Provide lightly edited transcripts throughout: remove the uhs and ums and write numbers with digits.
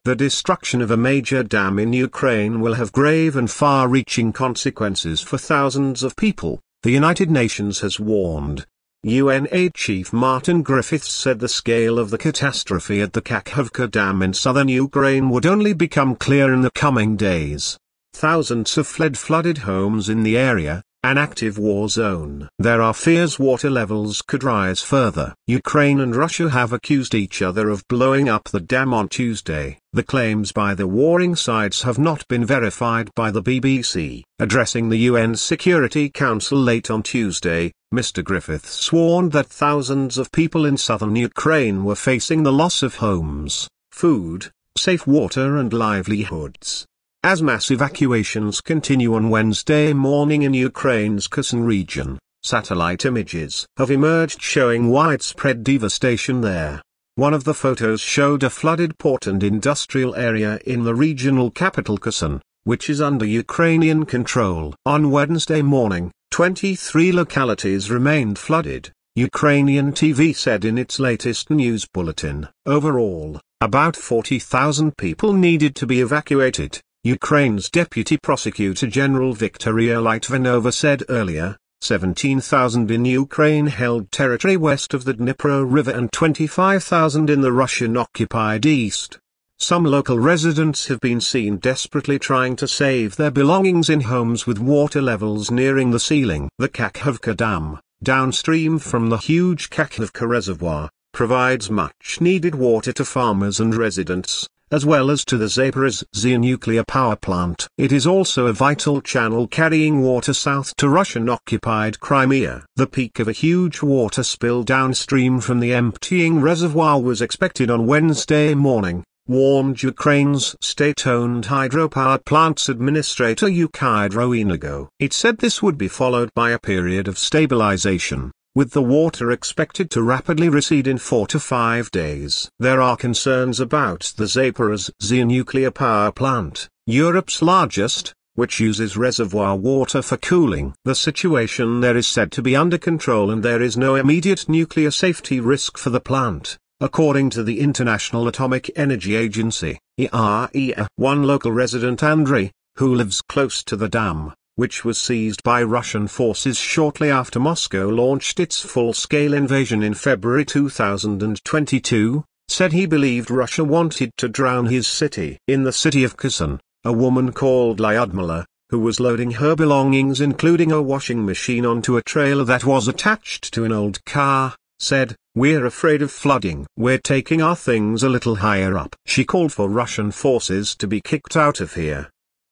The destruction of a major dam in Ukraine will have grave and far-reaching consequences for thousands of people, the United Nations has warned. UN Aid Chief Martin Griffiths said the scale of the catastrophe at the Kakhovka Dam in southern Ukraine would only become clear in the coming days. Thousands have fled flooded homes in the area, an active war zone. There are fears water levels could rise further. Ukraine and Russia have accused each other of blowing up the dam on Tuesday. The claims by the warring sides have not been verified by the BBC. Addressing the UN Security Council late on Tuesday, Mr. Griffiths warned that thousands of people in southern Ukraine were facing the loss of homes, food, safe water and livelihoods. As mass evacuations continue on Wednesday morning in Ukraine's Kherson region, satellite images have emerged showing widespread devastation there. One of the photos showed a flooded port and industrial area in the regional capital Kherson, which is under Ukrainian control. On Wednesday morning, 23 localities remained flooded, Ukrainian TV said in its latest news bulletin. Overall, about 40,000 people needed to be evacuated. Ukraine's Deputy Prosecutor General Victoria Litvinova said earlier, 17,000 in Ukraine-held territory west of the Dnipro River and 25,000 in the Russian-occupied east. Some local residents have been seen desperately trying to save their belongings in homes with water levels nearing the ceiling. The Kakhovka Dam, downstream from the huge Kakhovka Reservoir, provides much-needed water to farmers and residents, as well as to the Zaporizhzhia nuclear power plant. It is also a vital channel carrying water south to Russian-occupied Crimea. The peak of a huge water spill downstream from the emptying reservoir was expected on Wednesday morning, warned Ukraine's state-owned hydropower plant's administrator Ukydroenergo. It said this would be followed by a period of stabilization, with the water expected to rapidly recede in 4 to 5 days. There are concerns about the Zaporizhzhia nuclear power plant, Europe's largest, which uses reservoir water for cooling. The situation there is said to be under control and there is no immediate nuclear safety risk for the plant, according to the International Atomic Energy Agency, IAEA. One local resident, Andrei, who lives close to the dam, which was seized by Russian forces shortly after Moscow launched its full-scale invasion in February 2022, said he believed Russia wanted to drown his city. In the city of Kherson, a woman called Lyudmila, who was loading her belongings including a washing machine onto a trailer that was attached to an old car, said, "We're afraid of flooding. We're taking our things a little higher up." She called for Russian forces to be kicked out of here.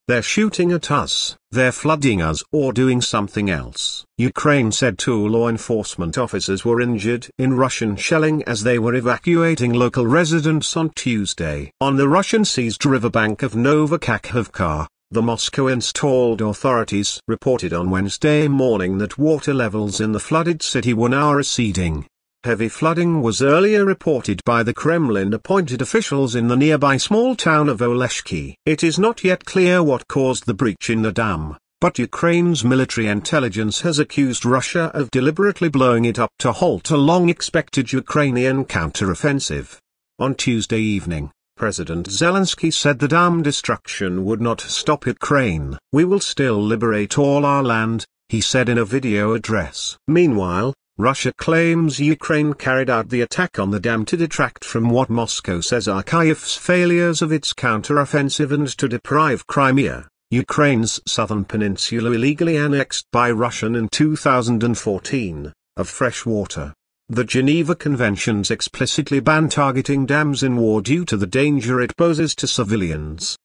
"They're shooting at us, they're flooding us or doing something else." Ukraine said 2 law enforcement officers were injured in Russian shelling as they were evacuating local residents on Tuesday. On the Russian-seized riverbank of Nova Kakhovka, the Moscow-installed authorities reported on Wednesday morning that water levels in the flooded city were now receding. Heavy flooding was earlier reported by the Kremlin-appointed officials in the nearby small town of Oleshki. It is not yet clear what caused the breach in the dam, but Ukraine's military intelligence has accused Russia of deliberately blowing it up to halt a long-expected Ukrainian counter-offensive. On Tuesday evening, President Zelensky said the dam destruction would not stop Ukraine. "We will still liberate all our land," he said in a video address. Meanwhile, Russia claims Ukraine carried out the attack on the dam to detract from what Moscow says are Kyiv's failures of its counter-offensive and to deprive Crimea, Ukraine's southern peninsula illegally annexed by Russia in 2014, of fresh water. The Geneva Conventions explicitly ban targeting dams in war due to the danger it poses to civilians.